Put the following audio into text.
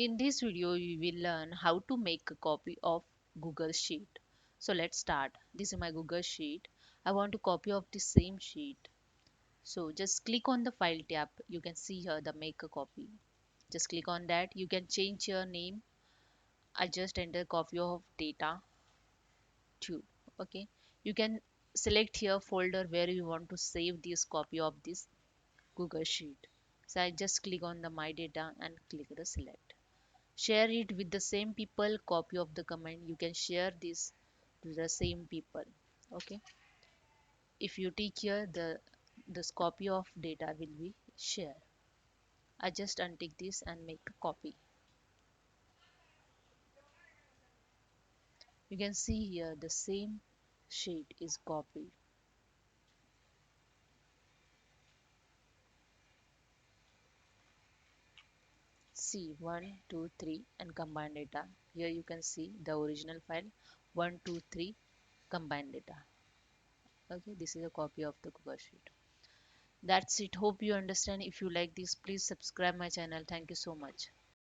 In this video, we will learn how to make a copy of Google Sheet. So let's start. This is my Google Sheet. I want a copy of the same sheet. So just click on the file tab. You can see here the make a copy. Just click on that. You can change your name. I just enter copy of data to. Okay. You can select here folder where you want to save this copy of this Google Sheet. So I just click on the my data and click the select. Share it with the same people. Copy of the comment, you can share this to the same people. Okay, if you take here this copy of data will be share. I just untick this and make a copy. You can see here the same sheet is copied. See 1 2 3 and combine data. Here you can see the original file 1 2 3 combined data. Okay, this is a copy of the Google Sheet. That's it. Hope you understand. If you like this, please subscribe my channel. Thank you so much.